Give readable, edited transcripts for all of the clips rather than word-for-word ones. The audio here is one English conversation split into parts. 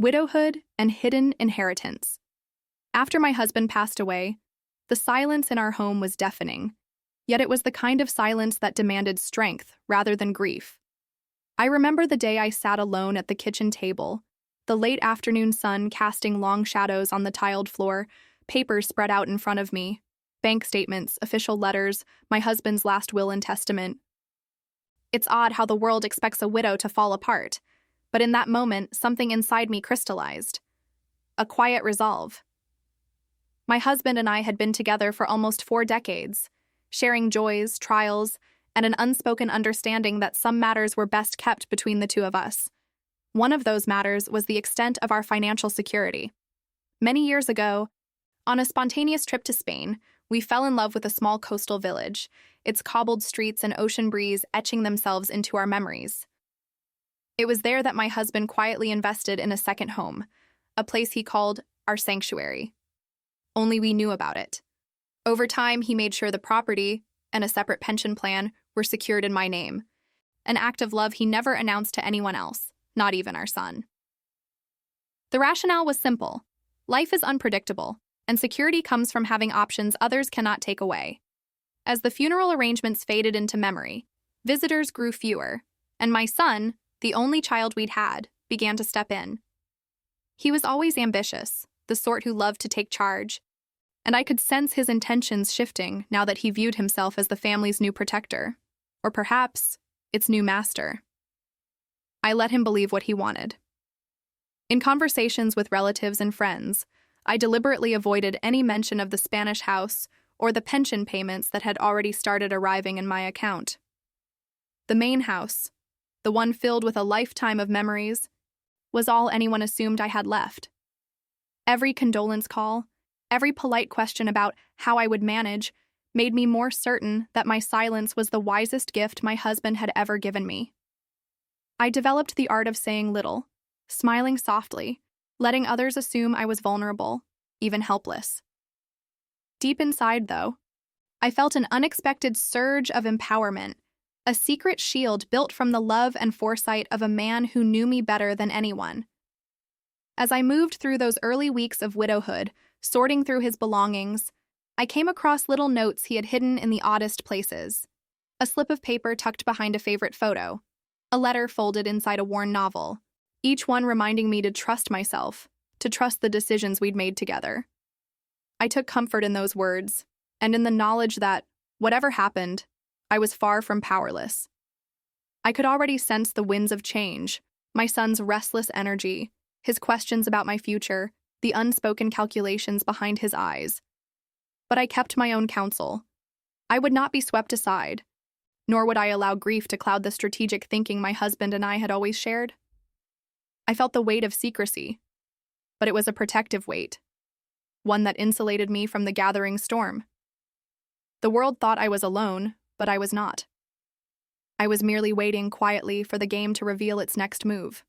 Widowhood and hidden inheritance. After my husband passed away, the silence in our home was deafening, yet it was the kind of silence that demanded strength rather than grief. I remember the day I sat alone at the kitchen table, the late afternoon sun casting long shadows on the tiled floor, papers spread out in front of me, bank statements, official letters, my husband's last will and testament. It's odd how the world expects a widow to fall apart, but in that moment, something inside me crystallized. A quiet resolve. My husband and I had been together for almost 4 decades, sharing joys, trials, and an unspoken understanding that some matters were best kept between the two of us. One of those matters was the extent of our financial security. Many years ago, on a spontaneous trip to Spain, we fell in love with a small coastal village, its cobbled streets and ocean breeze etching themselves into our memories. It was there that my husband quietly invested in a second home, a place he called our sanctuary. Only we knew about it. Over time, he made sure the property and a separate pension plan were secured in my name, an act of love he never announced to anyone else, not even our son. The rationale was simple. Life is unpredictable, and security comes from having options others cannot take away. As the funeral arrangements faded into memory, visitors grew fewer, and my son, the only child we'd had, began to step in. He was always ambitious, the sort who loved to take charge, and I could sense his intentions shifting now that he viewed himself as the family's new protector, or perhaps its new master. I let him believe what he wanted. In conversations with relatives and friends, I deliberately avoided any mention of the Spanish house or the pension payments that had already started arriving in my account. The main house, the one filled with a lifetime of memories, was all anyone assumed I had left. Every condolence call, every polite question about how I would manage, made me more certain that my silence was the wisest gift my husband had ever given me. I developed the art of saying little, smiling softly, letting others assume I was vulnerable, even helpless. Deep inside, though, I felt an unexpected surge of empowerment, a secret shield built from the love and foresight of a man who knew me better than anyone. As I moved through those early weeks of widowhood, sorting through his belongings, I came across little notes he had hidden in the oddest places. A slip of paper tucked behind a favorite photo, a letter folded inside a worn novel, each one reminding me to trust myself, to trust the decisions we'd made together. I took comfort in those words, and in the knowledge that, whatever happened, I was far from powerless. I could already sense the winds of change, my son's restless energy, his questions about my future, the unspoken calculations behind his eyes. But I kept my own counsel. I would not be swept aside, nor would I allow grief to cloud the strategic thinking my husband and I had always shared. I felt the weight of secrecy, but it was a protective weight, one that insulated me from the gathering storm. The world thought I was alone, but I was not. I was merely waiting quietly for the game to reveal its next move.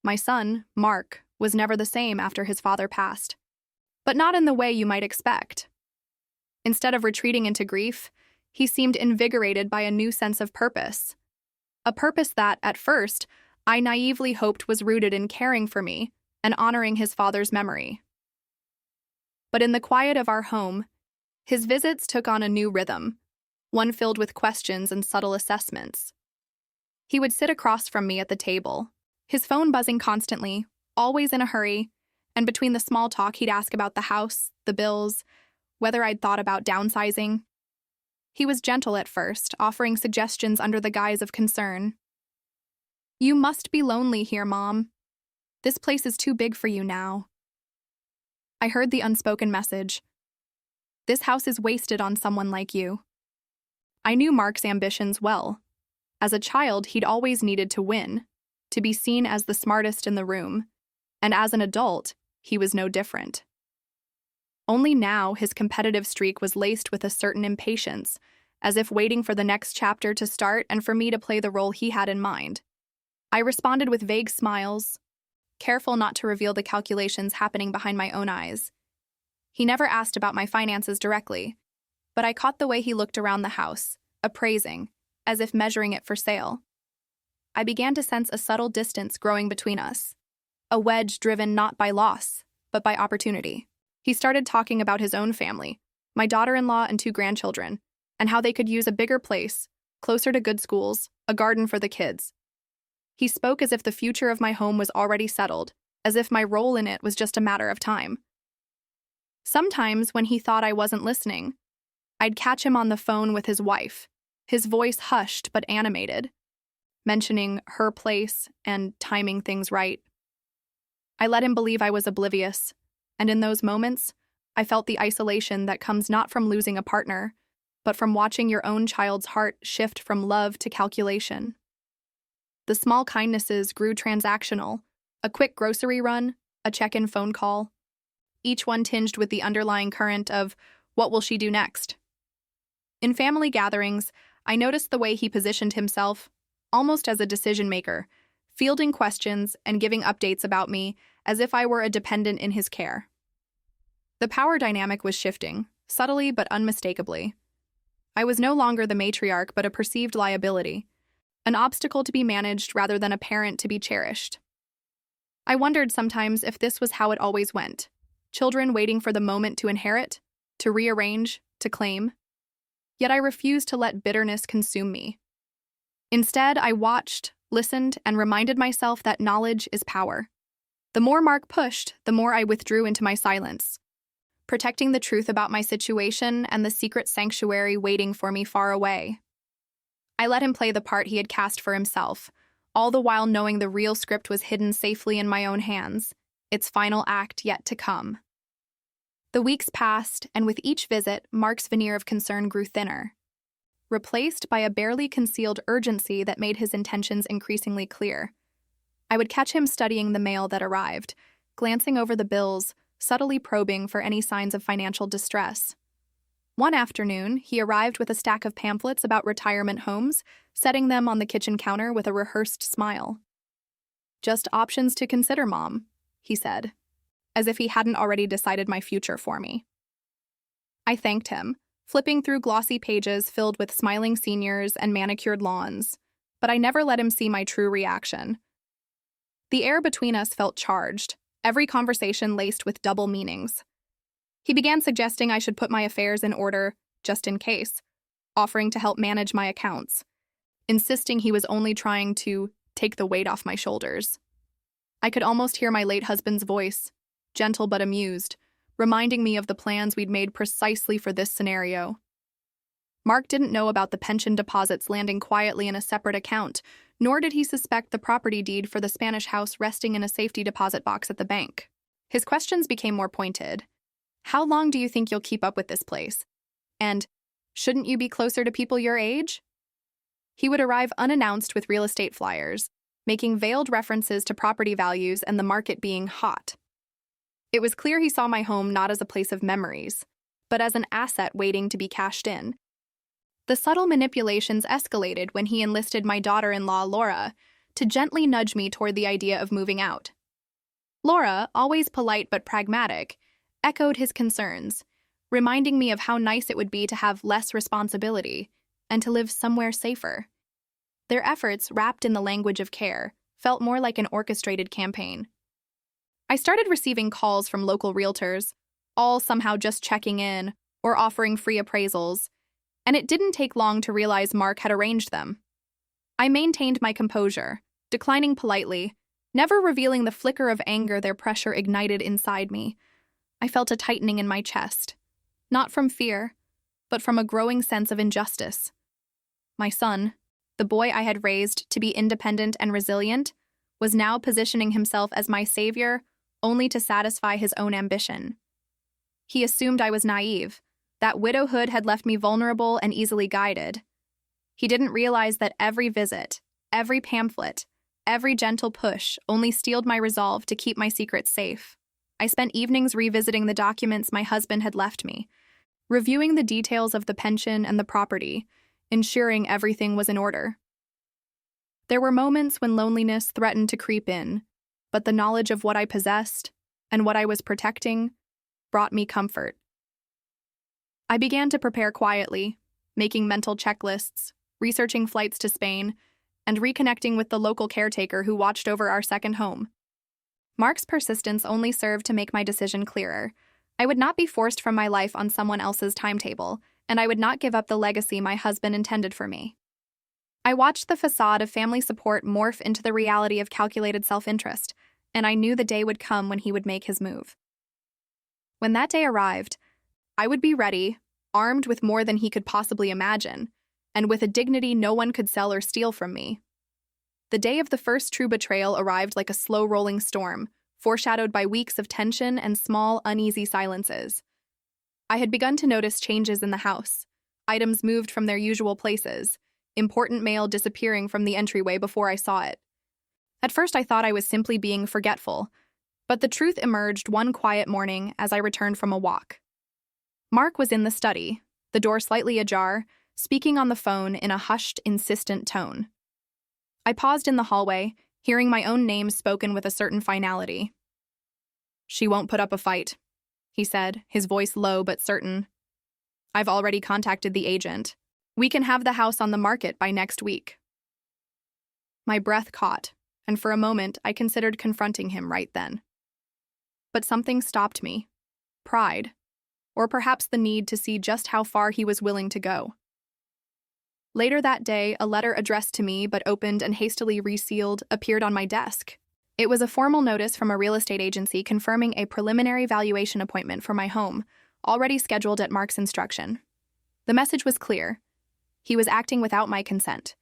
My son, Mark, was never the same after his father passed, but not in the way you might expect. Instead of retreating into grief, he seemed invigorated by a new sense of purpose. A purpose that, at first, I naively hoped was rooted in caring for me and honoring his father's memory. But in the quiet of our home, his visits took on a new rhythm, one filled with questions and subtle assessments. He would sit across from me at the table, his phone buzzing constantly, always in a hurry, and between the small talk he'd ask about the house, the bills, whether I'd thought about downsizing. He was gentle at first, offering suggestions under the guise of concern. "You must be lonely here, Mom. This place is too big for you now." I heard the unspoken message. This house is wasted on someone like you. I knew Mark's ambitions well. As a child, he'd always needed to win, to be seen as the smartest in the room, and as an adult, he was no different. Only now his competitive streak was laced with a certain impatience, as if waiting for the next chapter to start and for me to play the role he had in mind. I responded with vague smiles, careful not to reveal the calculations happening behind my own eyes. He never asked about my finances directly, but I caught the way he looked around the house, appraising, as if measuring it for sale. I began to sense a subtle distance growing between us. a wedge driven not by loss, but by opportunity. He started talking about his own family, my daughter-in-law and 2 grandchildren, and how they could use a bigger place, closer to good schools, a garden for the kids. He spoke as if the future of my home was already settled, as if my role in it was just a matter of time. Sometimes, when he thought I wasn't listening, I'd catch him on the phone with his wife, his voice hushed but animated, mentioning her place and timing things right. I let him believe I was oblivious, and in those moments, I felt the isolation that comes not from losing a partner, but from watching your own child's heart shift from love to calculation. The small kindnesses grew transactional, a quick grocery run, a check-in phone call, each one tinged with the underlying current of, what will she do next? In family gatherings, I noticed the way he positioned himself, almost as a decision-maker, fielding questions and giving updates about me as if I were a dependent in his care. The power dynamic was shifting, subtly but unmistakably. I was no longer the matriarch but a perceived liability, an obstacle to be managed rather than a parent to be cherished. I wondered sometimes if this was how it always went, children waiting for the moment to inherit, to rearrange, to claim. Yet I refused to let bitterness consume me. Instead, I watched, listened, and reminded myself that knowledge is power. The more Mark pushed, the more I withdrew into my silence, protecting the truth about my situation and the secret sanctuary waiting for me far away. I let him play the part he had cast for himself, all the while knowing the real script was hidden safely in my own hands, its final act yet to come. The weeks passed, and with each visit, Mark's veneer of concern grew thinner, replaced by a barely concealed urgency that made his intentions increasingly clear. I would catch him studying the mail that arrived, glancing over the bills, subtly probing for any signs of financial distress. One afternoon, he arrived with a stack of pamphlets about retirement homes, setting them on the kitchen counter with a rehearsed smile. "Just options to consider, Mom," he said, as if he hadn't already decided my future for me. I thanked him, flipping through glossy pages filled with smiling seniors and manicured lawns, but I never let him see my true reaction. The air between us felt charged, every conversation laced with double meanings. He began suggesting I should put my affairs in order, just in case, offering to help manage my accounts, insisting he was only trying to take the weight off my shoulders. I could almost hear my late husband's voice, gentle but amused, reminding me of the plans we'd made precisely for this scenario. Mark didn't know about the pension deposits landing quietly in a separate account, nor did he suspect the property deed for the Spanish house resting in a safety deposit box at the bank. His questions became more pointed. "How long do you think you'll keep up with this place? And shouldn't you be closer to people your age?" He would arrive unannounced with real estate flyers, making veiled references to property values and the market being hot. It was clear he saw my home not as a place of memories, but as an asset waiting to be cashed in. The subtle manipulations escalated when he enlisted my daughter-in-law, Laura, to gently nudge me toward the idea of moving out. Laura, always polite but pragmatic, echoed his concerns, reminding me of how nice it would be to have less responsibility and to live somewhere safer. Their efforts, wrapped in the language of care, felt more like an orchestrated campaign. I started receiving calls from local realtors, all somehow just checking in or offering free appraisals, and it didn't take long to realize Mark had arranged them. I maintained my composure, declining politely, never revealing the flicker of anger their pressure ignited inside me. I felt a tightening in my chest, not from fear, but from a growing sense of injustice. My son, the boy I had raised to be independent and resilient, was now positioning himself as my savior only to satisfy his own ambition. He assumed I was naive, that widowhood had left me vulnerable and easily guided. He didn't realize that every visit, every pamphlet, every gentle push only steeled my resolve to keep my secrets safe. I spent evenings revisiting the documents my husband had left me, reviewing the details of the pension and the property, ensuring everything was in order. There were moments when loneliness threatened to creep in, but the knowledge of what I possessed and what I was protecting brought me comfort. I began to prepare quietly, making mental checklists, researching flights to Spain, and reconnecting with the local caretaker who watched over our second home. Mark's persistence only served to make my decision clearer. I would not be forced from my life on someone else's timetable, and I would not give up the legacy my husband intended for me. I watched the facade of family support morph into the reality of calculated self-interest, and I knew the day would come when he would make his move. When that day arrived, I would be ready, armed with more than he could possibly imagine, and with a dignity no one could sell or steal from me. The day of the first true betrayal arrived like a slow-rolling storm, foreshadowed by weeks of tension and small, uneasy silences. I had begun to notice changes in the house. Items moved from their usual places, important mail disappearing from the entryway before I saw it. At first I thought I was simply being forgetful, but the truth emerged one quiet morning as I returned from a walk. Mark was in the study, the door slightly ajar, speaking on the phone in a hushed, insistent tone. I paused in the hallway, hearing my own name spoken with a certain finality. "She won't put up a fight," he said, his voice low but certain. "I've already contacted the agent. We can have the house on the market by next week." My breath caught, and for a moment I considered confronting him right then. But something stopped me. Pride, or perhaps the need to see just how far he was willing to go. Later that day, a letter addressed to me but opened and hastily resealed appeared on my desk. It was a formal notice from a real estate agency confirming a preliminary valuation appointment for my home, already scheduled at Mark's instruction. The message was clear. He was acting without my consent,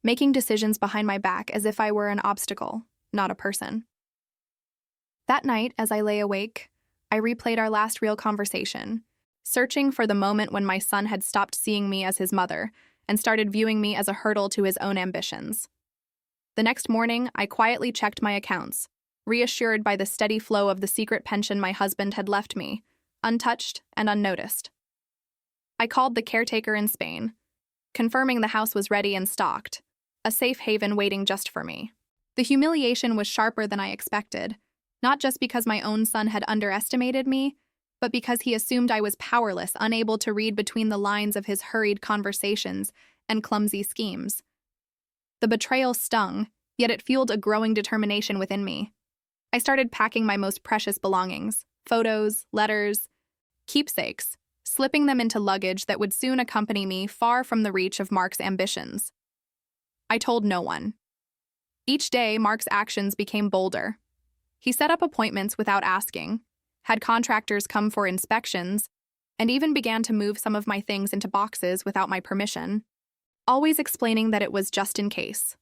making decisions behind my back as if I were an obstacle, not a person. That night, as I lay awake, I replayed our last real conversation, searching for the moment when my son had stopped seeing me as his mother and started viewing me as a hurdle to his own ambitions. The next morning, I quietly checked my accounts, reassured by the steady flow of the secret pension my husband had left me, untouched and unnoticed. I called the caretaker in Spain, confirming the house was ready and stocked, a safe haven waiting just for me. The humiliation was sharper than I expected, not just because my own son had underestimated me, but because he assumed I was powerless, unable to read between the lines of his hurried conversations and clumsy schemes. The betrayal stung, yet it fueled a growing determination within me. I started packing my most precious belongings, photos, letters, keepsakes, slipping them into luggage that would soon accompany me far from the reach of Mark's ambitions. I told no one. Each day, Mark's actions became bolder. He set up appointments without asking, had contractors come for inspections, and even began to move some of my things into boxes without my permission, always explaining that it was just in case.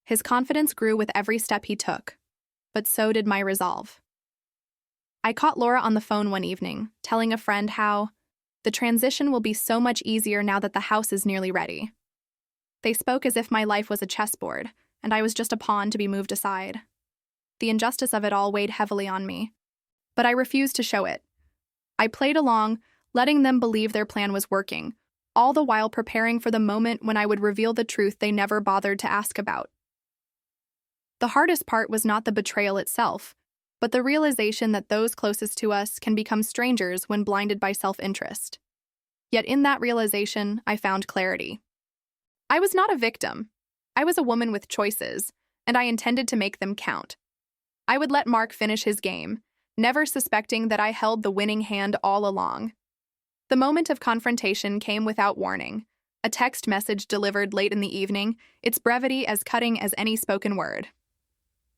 His confidence grew with every step he took, but so did my resolve. I caught Laura on the phone one evening, telling a friend how the transition will be so much easier now that the house is nearly ready. They spoke as if my life was a chessboard, and I was just a pawn to be moved aside. The injustice of it all weighed heavily on me, but I refused to show it. I played along, letting them believe their plan was working, all the while preparing for the moment when I would reveal the truth they never bothered to ask about. The hardest part was not the betrayal itself, but the realization that those closest to us can become strangers when blinded by self-interest. Yet in that realization, I found clarity. I was not a victim. I was a woman with choices, and I intended to make them count. I would let Mark finish his game, never suspecting that I held the winning hand all along. The moment of confrontation came without warning, a text message delivered late in the evening, its brevity as cutting as any spoken word.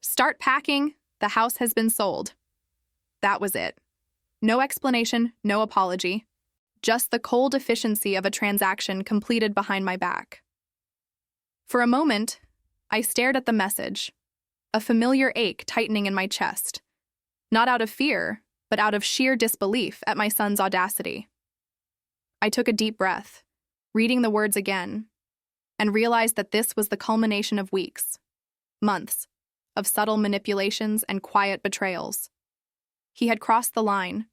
"Start packing, the house has been sold." That was it. No explanation, no apology, just the cold efficiency of a transaction completed behind my back. For a moment, I stared at the message, a familiar ache tightening in my chest. Not out of fear, but out of sheer disbelief at my son's audacity. I took a deep breath, reading the words again, and realized that this was the culmination of weeks, months, of subtle manipulations and quiet betrayals. He had crossed the line,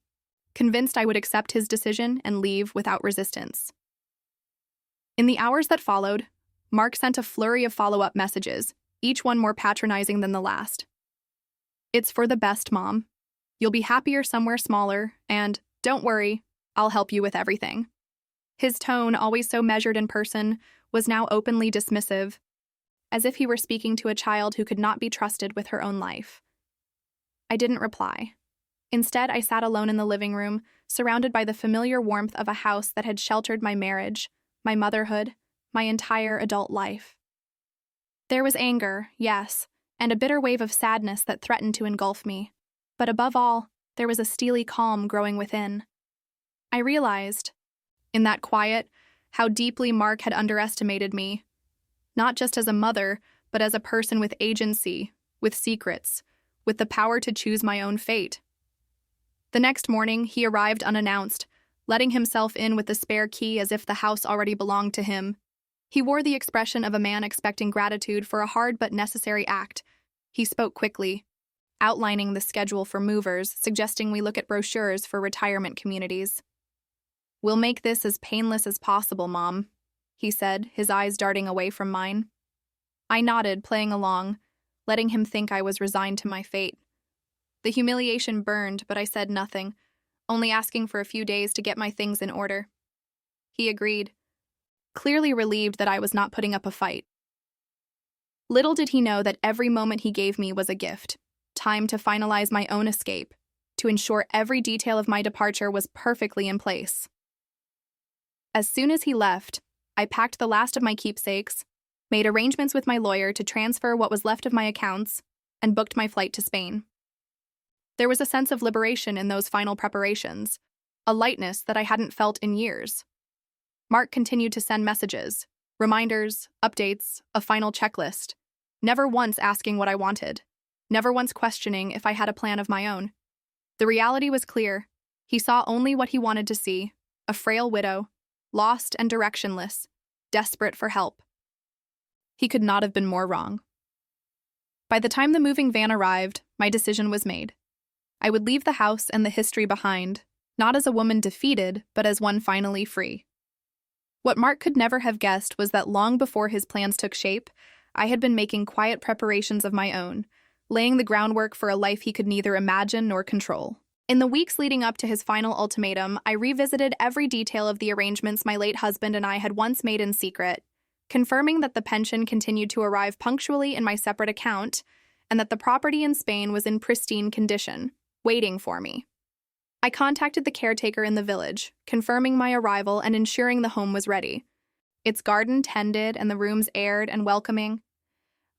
convinced I would accept his decision and leave without resistance. In the hours that followed, Mark sent a flurry of follow-up messages, each one more patronizing than the last. "It's for the best, Mom. You'll be happier somewhere smaller, and, don't worry, I'll help you with everything." His tone, always so measured in person, was now openly dismissive, as if he were speaking to a child who could not be trusted with her own life. I didn't reply. Instead, I sat alone in the living room, surrounded by the familiar warmth of a house that had sheltered my marriage, my motherhood, my entire adult life. There was anger, yes, and a bitter wave of sadness that threatened to engulf me. But above all, there was a steely calm growing within. I realized, in that quiet, how deeply Mark had underestimated me, not just as a mother, but as a person with agency, with secrets, with the power to choose my own fate. The next morning, he arrived unannounced, letting himself in with the spare key as if the house already belonged to him. He wore the expression of a man expecting gratitude for a hard but necessary act. He spoke quickly, outlining the schedule for movers, suggesting we look at brochures for retirement communities. "We'll make this as painless as possible, Mom," he said, his eyes darting away from mine. I nodded, playing along, letting him think I was resigned to my fate. The humiliation burned, but I said nothing, only asking for a few days to get my things in order. He agreed, clearly relieved that I was not putting up a fight. Little did he know that every moment he gave me was a gift, time to finalize my own escape, to ensure every detail of my departure was perfectly in place. As soon as he left, I packed the last of my keepsakes, made arrangements with my lawyer to transfer what was left of my accounts, and booked my flight to Spain. There was a sense of liberation in those final preparations, a lightness that I hadn't felt in years. Mark continued to send messages, reminders, updates, a final checklist, never once asking what I wanted, never once questioning if I had a plan of my own. The reality was clear. He saw only what he wanted to see, a frail widow, lost and directionless, desperate for help. He could not have been more wrong. By the time the moving van arrived, my decision was made. I would leave the house and the history behind, not as a woman defeated, but as one finally free. What Mark could never have guessed was that long before his plans took shape, I had been making quiet preparations of my own, laying the groundwork for a life he could neither imagine nor control. In the weeks leading up to his final ultimatum, I revisited every detail of the arrangements my late husband and I had once made in secret, confirming that the pension continued to arrive punctually in my separate account and that the property in Spain was in pristine condition, waiting for me. I contacted the caretaker in the village, confirming my arrival and ensuring the home was ready, its garden tended and the rooms aired and welcoming.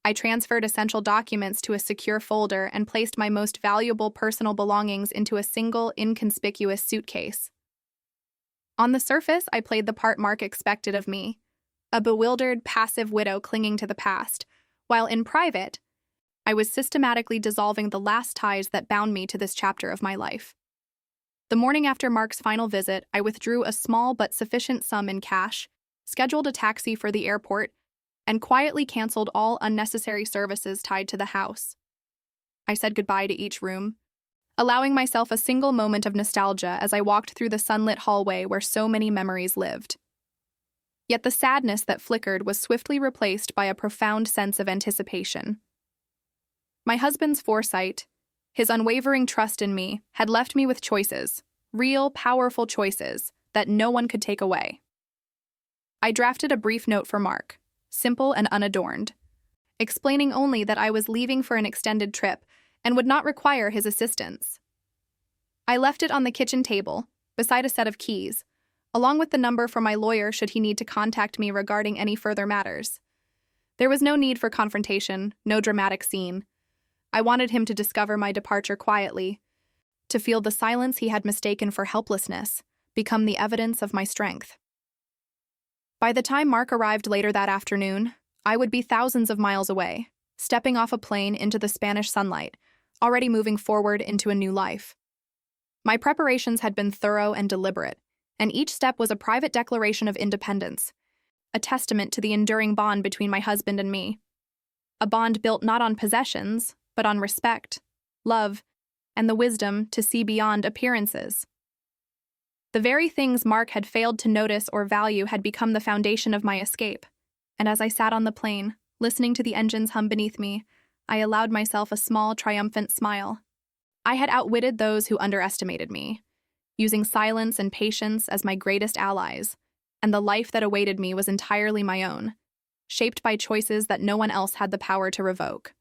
I transferred essential documents to a secure folder and placed my most valuable personal belongings into a single, inconspicuous suitcase. On the surface, I played the part Mark expected of me, a bewildered, passive widow clinging to the past, while in private, I was systematically dissolving the last ties that bound me to this chapter of my life. The morning after Mark's final visit, I withdrew a small but sufficient sum in cash, scheduled a taxi for the airport, and quietly canceled all unnecessary services tied to the house. I said goodbye to each room, allowing myself a single moment of nostalgia as I walked through the sunlit hallway where so many memories lived. Yet the sadness that flickered was swiftly replaced by a profound sense of anticipation. My husband's foresight, his unwavering trust in me, had left me with choices, real, powerful choices, that no one could take away. I drafted a brief note for Mark, simple and unadorned, explaining only that I was leaving for an extended trip and would not require his assistance. I left it on the kitchen table, beside a set of keys, along with the number for my lawyer should he need to contact me regarding any further matters. There was no need for confrontation, no dramatic scene. I wanted him to discover my departure quietly, to feel the silence he had mistaken for helplessness become the evidence of my strength. By the time Mark arrived later that afternoon, I would be thousands of miles away, stepping off a plane into the Spanish sunlight, already moving forward into a new life. My preparations had been thorough and deliberate, and each step was a private declaration of independence, a testament to the enduring bond between my husband and me. A bond built not on possessions, but on respect, love, and the wisdom to see beyond appearances. The very things Mark had failed to notice or value had become the foundation of my escape, and as I sat on the plane, listening to the engines hum beneath me, I allowed myself a small, triumphant smile. I had outwitted those who underestimated me, using silence and patience as my greatest allies, and the life that awaited me was entirely my own, shaped by choices that no one else had the power to revoke.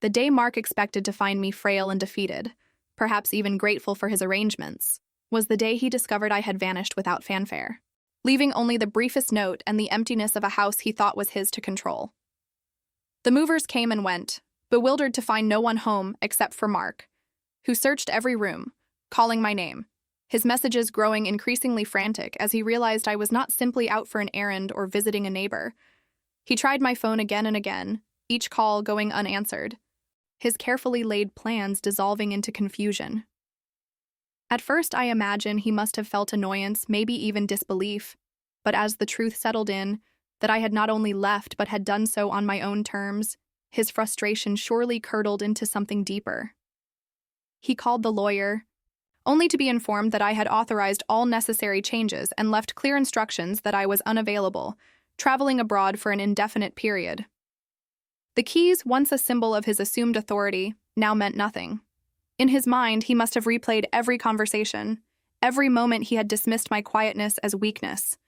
The day Mark expected to find me frail and defeated, perhaps even grateful for his arrangements, was the day he discovered I had vanished without fanfare, leaving only the briefest note and the emptiness of a house he thought was his to control. The movers came and went, bewildered to find no one home except for Mark, who searched every room, calling my name, his messages growing increasingly frantic as he realized I was not simply out for an errand or visiting a neighbor. He tried my phone again and again, each call going unanswered, his carefully laid plans dissolving into confusion. At first, I imagine he must have felt annoyance, maybe even disbelief, but as the truth settled in, that I had not only left but had done so on my own terms, his frustration surely curdled into something deeper. He called the lawyer, only to be informed that I had authorized all necessary changes and left clear instructions that I was unavailable, traveling abroad for an indefinite period. The keys, once a symbol of his assumed authority, now meant nothing. In his mind, he must have replayed every conversation, every moment he had dismissed my quietness as weakness,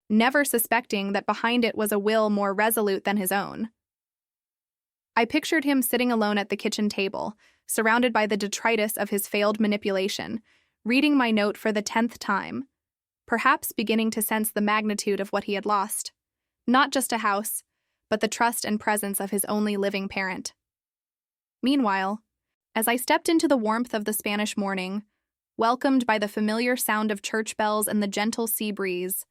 never suspecting that behind it was a will more resolute than his own. I pictured him sitting alone at the kitchen table, surrounded by the detritus of his failed manipulation, reading my note for the 10th time, perhaps beginning to sense the magnitude of what he had lost. Not just a house, but the trust and presence of his only living parent. Meanwhile, as I stepped into the warmth of the Spanish morning, welcomed by the familiar sound of church bells and the gentle sea breeze,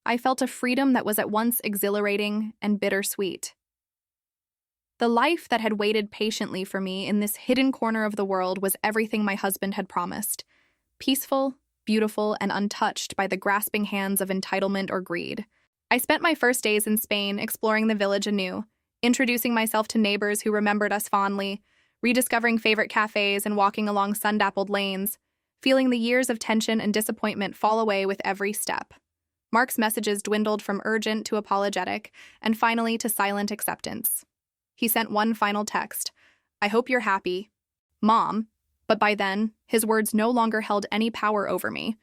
I felt a freedom that was at once exhilarating and bittersweet. The life that had waited patiently for me in this hidden corner of the world was everything my husband had promised, peaceful, beautiful, and untouched by the grasping hands of entitlement or greed. I spent my first days in Spain exploring the village anew, introducing myself to neighbors who remembered us fondly, rediscovering favorite cafes and walking along sun-dappled lanes, feeling the years of tension and disappointment fall away with every step. Mark's messages dwindled from urgent to apologetic, and finally to silent acceptance. He sent one final text, "I hope you're happy, Mom," but by then, his words no longer held any power over me.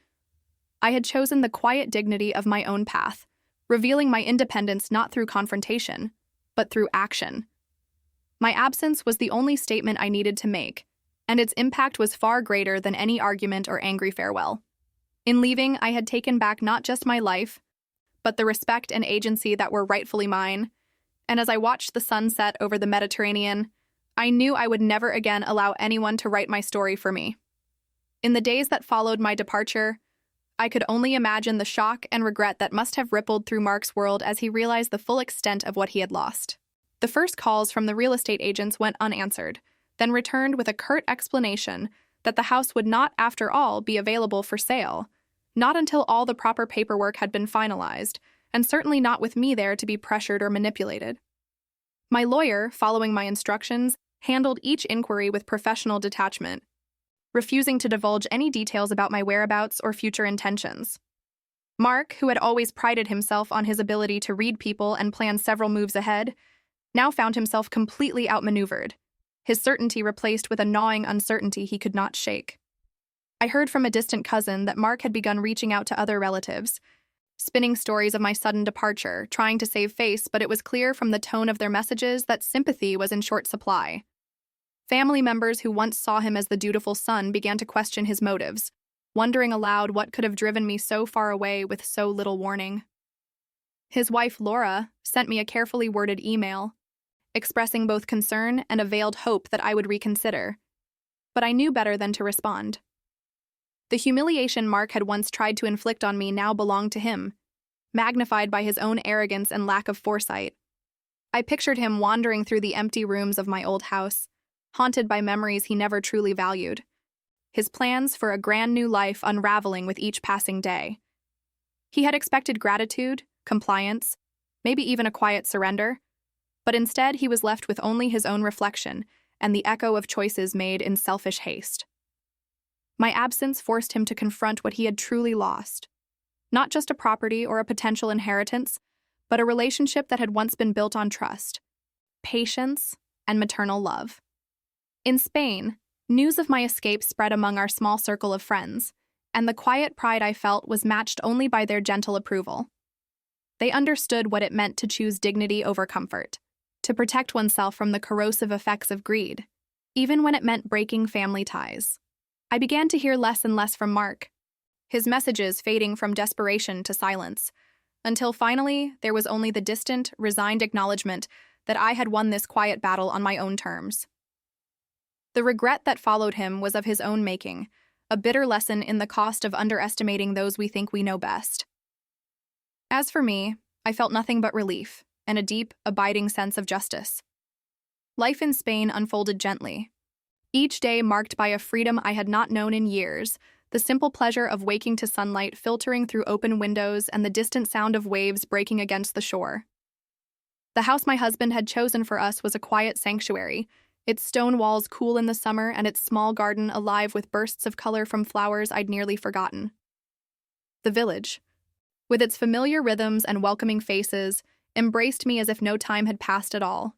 I had chosen the quiet dignity of my own path, revealing my independence not through confrontation, but through action. My absence was the only statement I needed to make, and its impact was far greater than any argument or angry farewell. In leaving, I had taken back not just my life, but the respect and agency that were rightfully mine, and as I watched the sun set over the Mediterranean, I knew I would never again allow anyone to write my story for me. In the days that followed my departure, I could only imagine the shock and regret that must have rippled through Mark's world as he realized the full extent of what he had lost. The first calls from the real estate agents went unanswered, then returned with a curt explanation that the house would not, after all, be available for sale, not until all the proper paperwork had been finalized, and certainly not with me there to be pressured or manipulated. My lawyer, following my instructions, handled each inquiry with professional detachment, refusing to divulge any details about my whereabouts or future intentions. Mark, who had always prided himself on his ability to read people and plan several moves ahead, now found himself completely outmaneuvered, his certainty replaced with a gnawing uncertainty he could not shake. I heard from a distant cousin that Mark had begun reaching out to other relatives, spinning stories of my sudden departure, trying to save face, but it was clear from the tone of their messages that sympathy was in short supply. Family members who once saw him as the dutiful son began to question his motives, wondering aloud what could have driven me so far away with so little warning. His wife, Laura, sent me a carefully worded email, expressing both concern and a veiled hope that I would reconsider, but I knew better than to respond. The humiliation Mark had once tried to inflict on me now belonged to him, magnified by his own arrogance and lack of foresight. I pictured him wandering through the empty rooms of my old house, haunted by memories he never truly valued, his plans for a grand new life unraveling with each passing day. He had expected gratitude, compliance, maybe even a quiet surrender, but instead he was left with only his own reflection and the echo of choices made in selfish haste. My absence forced him to confront what he had truly lost, not just a property or a potential inheritance, but a relationship that had once been built on trust, patience, and maternal love. In Spain, news of my escape spread among our small circle of friends, and the quiet pride I felt was matched only by their gentle approval. They understood what it meant to choose dignity over comfort, to protect oneself from the corrosive effects of greed, even when it meant breaking family ties. I began to hear less and less from Mark, his messages fading from desperation to silence, until finally there was only the distant, resigned acknowledgement that I had won this quiet battle on my own terms. The regret that followed him was of his own making, a bitter lesson in the cost of underestimating those we think we know best. As for me, I felt nothing but relief and a deep, abiding sense of justice. Life in Spain unfolded gently, each day marked by a freedom I had not known in years, the simple pleasure of waking to sunlight filtering through open windows and the distant sound of waves breaking against the shore. The house my husband had chosen for us was a quiet sanctuary, its stone walls cool in the summer and its small garden alive with bursts of color from flowers I'd nearly forgotten. The village, with its familiar rhythms and welcoming faces, embraced me as if no time had passed at all.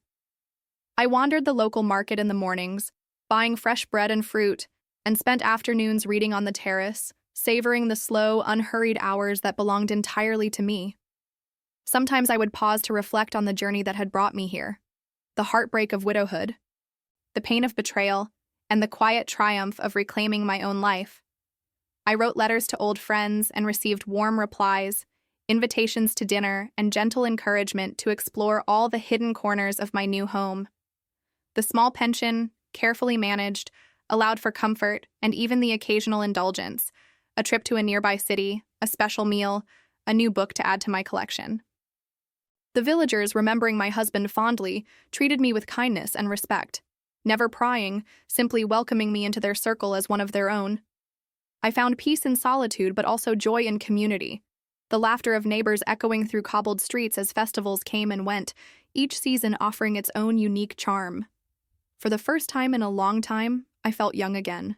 I wandered the local market in the mornings, buying fresh bread and fruit, and spent afternoons reading on the terrace, savoring the slow, unhurried hours that belonged entirely to me. Sometimes I would pause to reflect on the journey that had brought me here, the heartbreak of widowhood, the pain of betrayal, and the quiet triumph of reclaiming my own life. I wrote letters to old friends and received warm replies, invitations to dinner, and gentle encouragement to explore all the hidden corners of my new home. The small pension, carefully managed, allowed for comfort and even the occasional indulgence, a trip to a nearby city, a special meal, a new book to add to my collection. The villagers, remembering my husband fondly, treated me with kindness and respect, never prying, simply welcoming me into their circle as one of their own. I found peace in solitude but also joy in community, the laughter of neighbors echoing through cobbled streets as festivals came and went, each season offering its own unique charm. For the first time in a long time, I felt young again.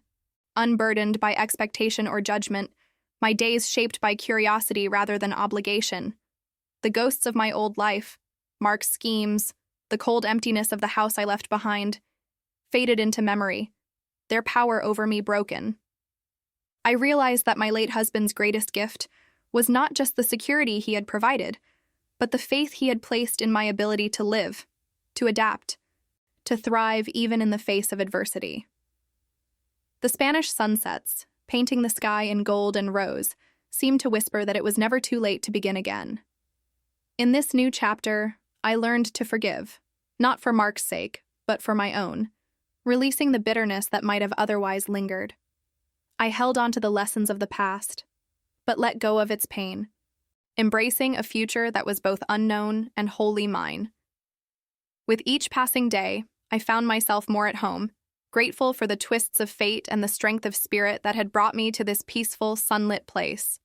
Unburdened by expectation or judgment, my days shaped by curiosity rather than obligation. The ghosts of my old life, Mark's schemes, the cold emptiness of the house I left behind, faded into memory, their power over me broken. I realized that my late husband's greatest gift was not just the security he had provided, but the faith he had placed in my ability to live, to adapt, to thrive even in the face of adversity. The Spanish sunsets, painting the sky in gold and rose, seemed to whisper that it was never too late to begin again. In this new chapter, I learned to forgive, not for Mark's sake, but for my own, releasing the bitterness that might have otherwise lingered. I held on to the lessons of the past, but let go of its pain, embracing a future that was both unknown and wholly mine. With each passing day, I found myself more at home, grateful for the twists of fate and the strength of spirit that had brought me to this peaceful, sunlit place.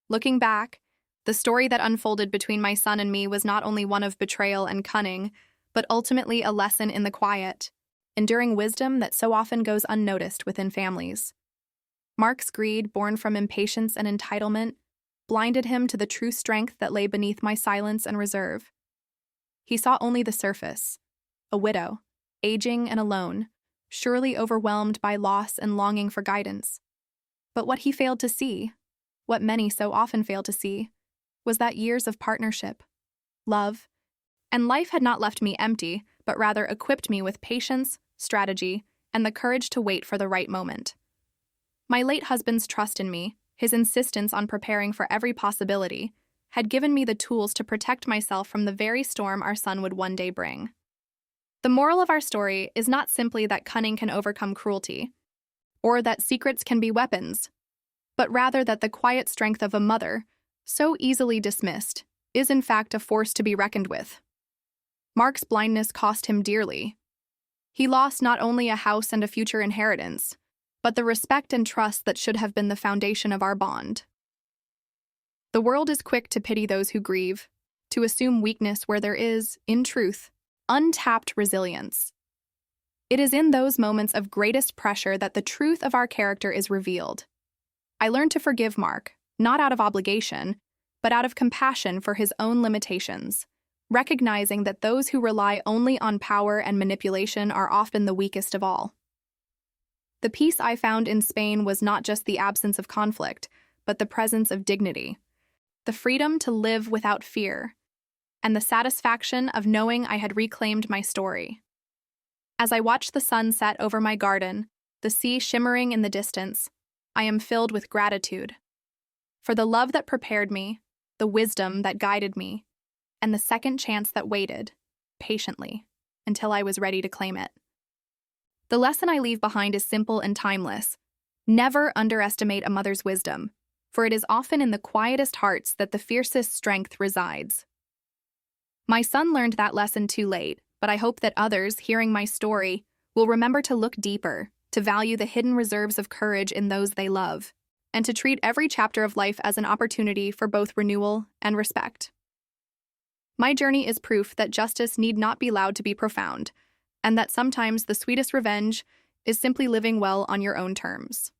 Looking back, the story that unfolded between my son and me was not only one of betrayal and cunning, but ultimately a lesson in the quiet, enduring wisdom that so often goes unnoticed within families. Mark's greed, born from impatience and entitlement, blinded him to the true strength that lay beneath my silence and reserve. He saw only the surface, a widow, aging and alone, surely overwhelmed by loss and longing for guidance. But what he failed to see, what many so often fail to see, was that years of partnership, love, and life had not left me empty, but rather equipped me with patience, strategy, and the courage to wait for the right moment. My late husband's trust in me, his insistence on preparing for every possibility, had given me the tools to protect myself from the very storm our son would one day bring. The moral of our story is not simply that cunning can overcome cruelty, or that secrets can be weapons, but rather that the quiet strength of a mother, so easily dismissed, is in fact a force to be reckoned with. Mark's blindness cost him dearly. He lost not only a house and a future inheritance, but the respect and trust that should have been the foundation of our bond. The world is quick to pity those who grieve, to assume weakness where there is, in truth, untapped resilience. It is in those moments of greatest pressure that the truth of our character is revealed. I learned to forgive Mark, not out of obligation, but out of compassion for his own limitations, recognizing that those who rely only on power and manipulation are often the weakest of all. The peace I found in Spain was not just the absence of conflict, but the presence of dignity, the freedom to live without fear, and the satisfaction of knowing I had reclaimed my story. As I watch the sun set over my garden, the sea shimmering in the distance, I am filled with gratitude for the love that prepared me, the wisdom that guided me, and the second chance that waited, patiently, until I was ready to claim it. The lesson I leave behind is simple and timeless. Never underestimate a mother's wisdom, for it is often in the quietest hearts that the fiercest strength resides. My son learned that lesson too late, but I hope that others, hearing my story, will remember to look deeper, to value the hidden reserves of courage in those they love, and to treat every chapter of life as an opportunity for both renewal and respect. My journey is proof that justice need not be loud to be profound, and that sometimes the sweetest revenge is simply living well on your own terms.